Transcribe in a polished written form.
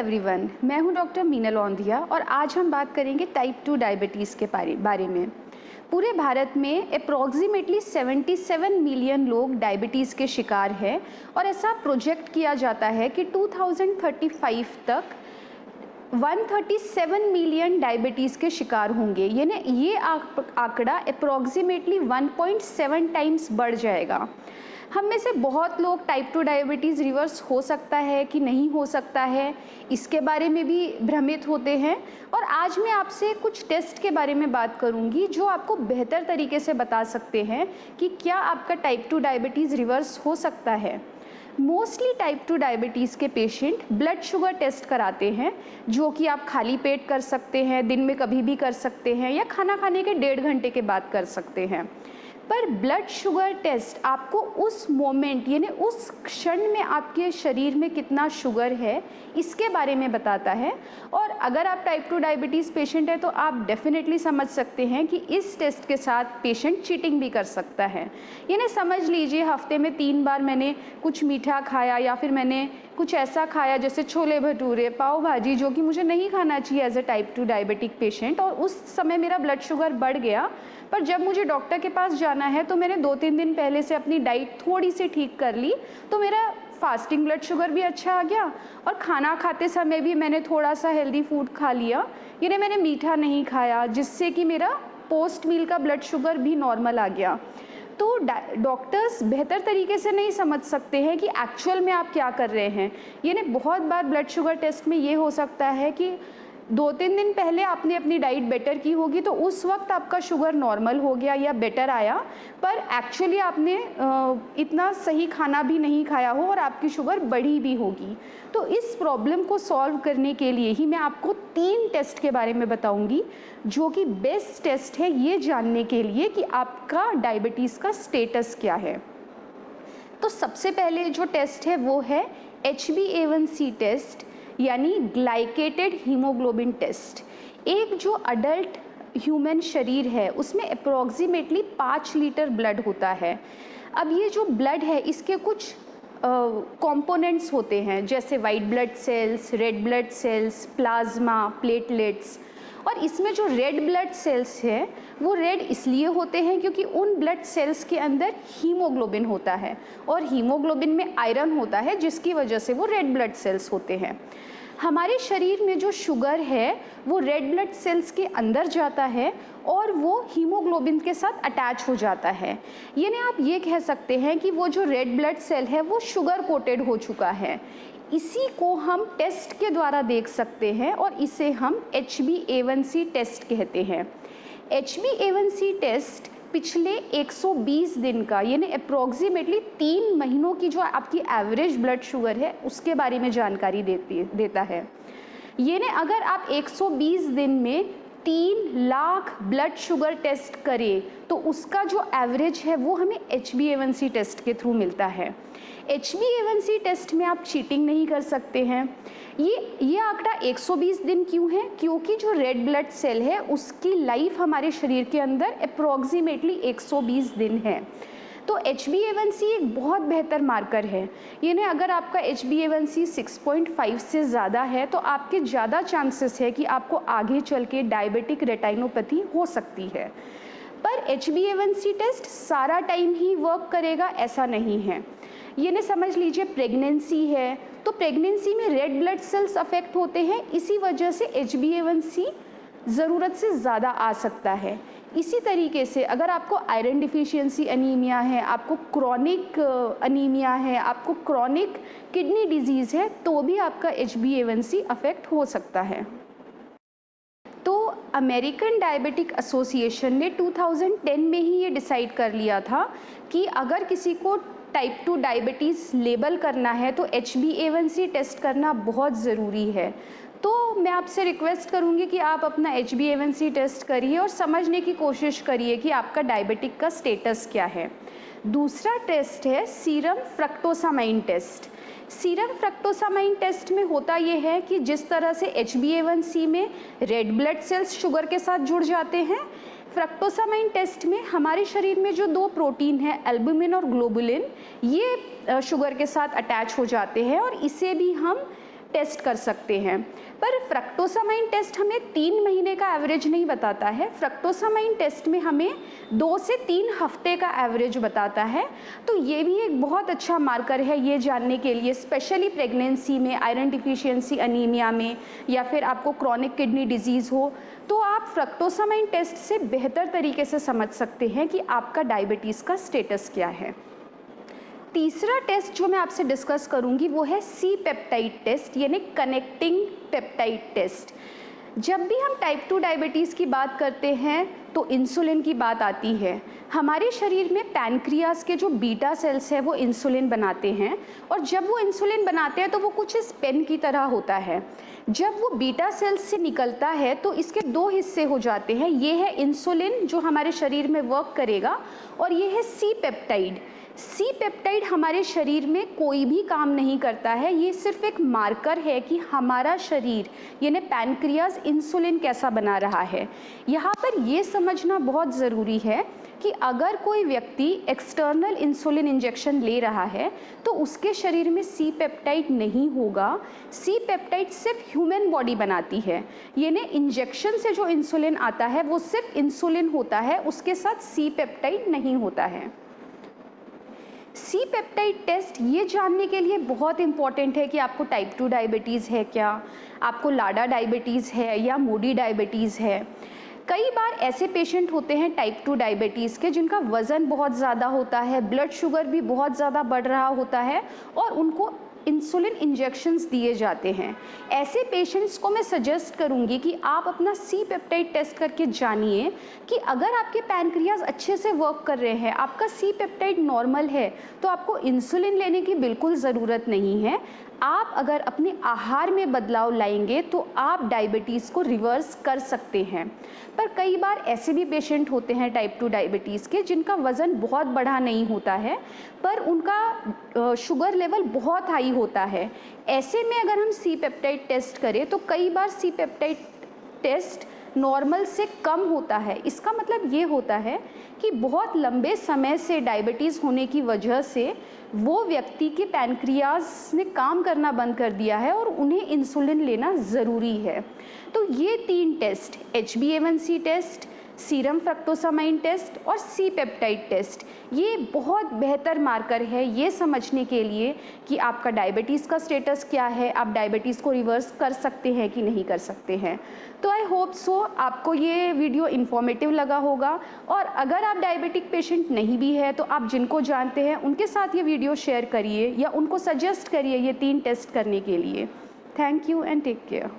Everyone, मैं हूं doctor Meenal औंधिया और आज हम बात करेंगे टाइप 2 डायबिटीज़ के बारे में। पूरे भारत में अप्रॉक्सीमेटली 77 मिलियन लोग डायबिटीज़ के शिकार हैं और ऐसा प्रोजेक्ट किया जाता है कि 2035 तक 137 मिलियन डायबिटीज़ के शिकार होंगे। यानी ये आंकड़ा अप्रॉक्सीमेटली 1.7 टाइम्स बढ़ जाएगा। हम में से बहुत लोग टाइप 2 डायबिटीज़ रिवर्स हो सकता है कि नहीं हो सकता है, इसके बारे में भी भ्रमित होते हैं। और आज मैं आपसे कुछ टेस्ट के बारे में बात करूंगी जो आपको बेहतर तरीके से बता सकते हैं कि क्या आपका टाइप 2 डायबिटीज़ रिवर्स हो सकता है। मोस्टली टाइप 2 डायबिटीज़ के पेशेंट ब्लड शुगर टेस्ट कराते हैं, जो कि आप खाली पेट कर सकते हैं, दिन में कभी भी कर सकते हैं या खाना खाने के 1.5 घंटे के बाद कर सकते हैं। पर ब्लड शुगर टेस्ट आपको उस मोमेंट यानी उस क्षण में आपके शरीर में कितना शुगर है इसके बारे में बताता है। और अगर आप टाइप 2 डायबिटीज़ पेशेंट है तो आप डेफिनेटली समझ सकते हैं कि इस टेस्ट के साथ पेशेंट चीटिंग भी कर सकता है। यानी समझ लीजिए हफ्ते में 3 बार मैंने कुछ मीठा खाया या फिर मैंने कुछ ऐसा खाया जैसे छोले भटूरे, पाव भाजी, जो कि मुझे नहीं खाना चाहिए as a type 2 diabetic patient, और उस समय मेरा ब्लड शुगर बढ़ गया। पर जब मुझे डॉक्टर के पास जाना है तो मैंने 2-3 दिन पहले से अपनी डाइट थोड़ी सी ठीक कर ली, तो मेरा फास्टिंग ब्लड शुगर भी अच्छा आ गया और खाना खाते समय भी मैंने थोड़ा सा हेल्दी फूड खा लिया, यानी मैंने मीठा नहीं खाया, जिससे कि मेरा पोस्ट मील का ब्लड शुगर भी नॉर्मल आ गया। तो डॉक्टर्स बेहतर तरीके से नहीं समझ सकते हैं कि एक्चुअल में आप क्या कर रहे हैं। यानी बहुत बार ब्लड शुगर टेस्ट में ये हो सकता है कि 2-3 दिन पहले आपने अपनी डाइट बेटर की होगी तो उस वक्त आपका शुगर नॉर्मल हो गया या बेटर आया, पर एक्चुअली आपने इतना सही खाना भी नहीं खाया हो और आपकी शुगर बढ़ी भी होगी। तो इस प्रॉब्लम को सॉल्व करने के लिए ही मैं आपको 3 टेस्ट के बारे में बताऊंगी जो कि बेस्ट टेस्ट है ये जानने के लिए कि आपका डायबिटीज़ का स्टेटस क्या है। तो सबसे पहले जो टेस्ट है वो है HbA1c टेस्ट, यानी ग्लाइकेटेड हीमोग्लोबिन टेस्ट। एक जो अडल्ट ह्यूमन शरीर है उसमें अप्रॉक्सीमेटली 5 लीटर ब्लड होता है। अब ये जो ब्लड है इसके कुछ कंपोनेंट्स होते हैं, जैसे white blood cells, red blood cells, plasma, platelets. और इसमें जो रेड ब्लड सेल्स हैं वो रेड इसलिए होते हैं क्योंकि उन ब्लड सेल्स के अंदर हीमोग्लोबिन होता है और हीमोग्लोबिन में आयरन होता है, जिसकी वजह से वो रेड ब्लड सेल्स होते हैं। हमारे शरीर में जो शुगर है वो रेड ब्लड सेल्स के अंदर जाता है और वो हीमोग्लोबिन के साथ अटैच हो जाता है। यानी आप ये कह सकते हैं कि वो जो रेड ब्लड सेल है वो शुगर कोटेड हो चुका है। इसी को हम टेस्ट के द्वारा देख सकते हैं और इसे हम HbA1c टेस्ट कहते हैं। HbA1c टेस्ट पिछले 120 दिन का यानी अप्रॉक्सीमेटली 3 महीनों की जो आपकी एवरेज ब्लड शुगर है उसके बारे में जानकारी देता है। यानी अगर आप 120 दिन में 3 लाख ब्लड शुगर टेस्ट करें तो उसका जो एवरेज है वो हमें HbA1c टेस्ट के थ्रू मिलता है। HbA1c टेस्ट में आप चीटिंग नहीं कर सकते हैं। ये आंकड़ा 120 दिन क्यों है? क्योंकि जो रेड ब्लड सेल है उसकी लाइफ हमारे शरीर के अंदर अप्रॉक्सीमेटली 120 दिन है। तो HbA1c एक बहुत बेहतर मार्कर है। यानी अगर आपका HbA1c 6.5 से ज़्यादा है तो आपके ज़्यादा चांसेस है कि आपको आगे चल के डायबिटिक रेटिनोपैथी हो सकती है। पर HbA1c टेस्ट सारा टाइम ही वर्क करेगा ऐसा नहीं है। ये नहीं समझ लीजिए प्रेगनेंसी है तो प्रेगनेंसी में रेड ब्लड सेल्स अफेक्ट होते हैं, इसी वजह से HbA1c ज़रूरत से ज़्यादा आ सकता है। इसी तरीके से अगर आपको आयरन डिफिशियंसी अनीमिया है, आपको क्रॉनिक अनीमिया है, आपको क्रॉनिक किडनी डिजीज़ है तो भी आपका HbA1c अफेक्ट हो सकता है। तो अमेरिकन डायबिटिक एसोसिएशन ने 2010 में ही ये डिसाइड कर लिया था कि अगर किसी को टाइप 2 डायबिटीज़ लेबल करना है तो HbA1c टेस्ट करना बहुत ज़रूरी है। तो मैं आपसे रिक्वेस्ट करूंगी कि आप अपना HbA1c टेस्ट करिए और समझने की कोशिश करिए कि आपका डायबिटिक का स्टेटस क्या है। दूसरा टेस्ट है serum fructosamine test. Serum fructosamine test में होता यह है कि जिस तरह से HbA1c में रेड ब्लड सेल्स शुगर के साथ जुड़ जाते हैं, फ्रक्टोसामाइन टेस्ट में हमारे शरीर में जो 2 प्रोटीन है एल्बुमिन और ग्लोबुलिन, ये शुगर के साथ अटैच हो जाते हैं और इसे भी हम टेस्ट कर सकते हैं। पर फ्रक्टोसामाइन टेस्ट हमें 3 महीने का एवरेज नहीं बताता है, फ्रक्टोसामाइन टेस्ट में हमें 2 से 3 हफ्ते का एवरेज बताता है। तो ये भी एक बहुत अच्छा मार्कर है ये जानने के लिए, स्पेशली प्रेगनेंसी में, आयरन डिफिशियंसी अनीमिया में, या फिर आपको क्रॉनिक किडनी डिजीज़ हो, तो आप फ्रक्टोसामाइन टेस्ट से बेहतर तरीके से समझ सकते हैं कि आपका डायबिटीज़ का स्टेटस क्या है। तीसरा टेस्ट जो मैं आपसे डिस्कस करूंगी वो है सी पेप्टाइड टेस्ट, यानी कनेक्टिंग पेप्टाइड टेस्ट। जब भी हम टाइप 2 डायबिटीज़ की बात करते हैं तो इंसुलिन की बात आती है। हमारे शरीर में पैनक्रियाज के जो बीटा सेल्स है वो इंसुलिन बनाते हैं, और जब वो इंसुलिन बनाते हैं तो वो कुछ इस पेन की तरह होता है। जब वो बीटा सेल्स से निकलता है तो इसके 2 हिस्से हो जाते हैं, ये है इंसुलिन जो हमारे शरीर में वर्क करेगा, और ये है सी पेप्टाइड। सी पेप्टाइड हमारे शरीर में कोई भी काम नहीं करता है, ये सिर्फ एक मार्कर है कि हमारा शरीर यानी पैनक्रियाज इंसुलिन कैसा बना रहा है। यहाँ पर ये समझना बहुत ज़रूरी है कि अगर कोई व्यक्ति एक्सटर्नल इंसुलिन इंजेक्शन ले रहा है तो उसके शरीर में सी पेप्टाइड नहीं होगा। सी पेप्टाइड सिर्फ ह्यूमन बॉडी बनाती है, यानी इंजेक्शन से जो इंसुलिन आता है वो सिर्फ इंसुलिन होता है, उसके साथ सी पेप्टाइड नहीं होता है। सी पेप्टाइड टेस्ट ये जानने के लिए बहुत इंपॉर्टेंट है कि आपको टाइप 2 डायबिटीज़ है क्या, आपको लाडा डायबिटीज़ है या मोडी डायबिटीज़ है। कई बार ऐसे पेशेंट होते हैं टाइप 2 डायबिटीज़ के जिनका वज़न बहुत ज़्यादा होता है, ब्लड शुगर भी बहुत ज़्यादा बढ़ रहा होता है, और उनको इंसुलिन इंजेक्शंस दिए जाते हैं। ऐसे पेशेंट्स को मैं सजेस्ट करूंगी कि आप अपना सी पेप्टाइड टेस्ट करके जानिए कि अगर आपके पैनक्रियाज अच्छे से वर्क कर रहे हैं, आपका सी पेप्टाइड नॉर्मल है, तो आपको इंसुलिन लेने की बिल्कुल ज़रूरत नहीं है। आप अगर अपने आहार में बदलाव लाएंगे तो आप डायबिटीज़ को रिवर्स कर सकते हैं। पर कई बार ऐसे भी पेशेंट होते हैं टाइप 2 डायबिटीज़ के जिनका वज़न बहुत बढ़ा नहीं होता है, पर उनका शुगर लेवल बहुत हाई होता है। ऐसे में अगर हम सी पेप्टाइड टेस्ट करें तो कई बार सी पेप्टाइड टेस्ट नॉर्मल से कम होता है। इसका मतलब ये होता है कि बहुत लंबे समय से डायबिटीज़ होने की वजह से वो व्यक्ति के पैनक्रियाज ने काम करना बंद कर दिया है और उन्हें इंसुलिन लेना ज़रूरी है। तो ये 3 test, HbA1c test, serum fructosamine test और सी पेप्टाइड टेस्ट, ये बहुत बेहतर मार्कर है ये समझने के लिए कि आपका डायबिटीज़ का स्टेटस क्या है, आप डायबिटीज़ को रिवर्स कर सकते हैं कि नहीं कर सकते हैं। तो आई होप सो आपको ये वीडियो इन्फॉर्मेटिव लगा होगा, और अगर आप डायबिटिक पेशेंट नहीं भी है तो आप जिनको जानते हैं उनके साथ ये वीडियो शेयर करिए या उनको सजेस्ट करिए ये 3 टेस्ट करने के लिए। Thank you and take care.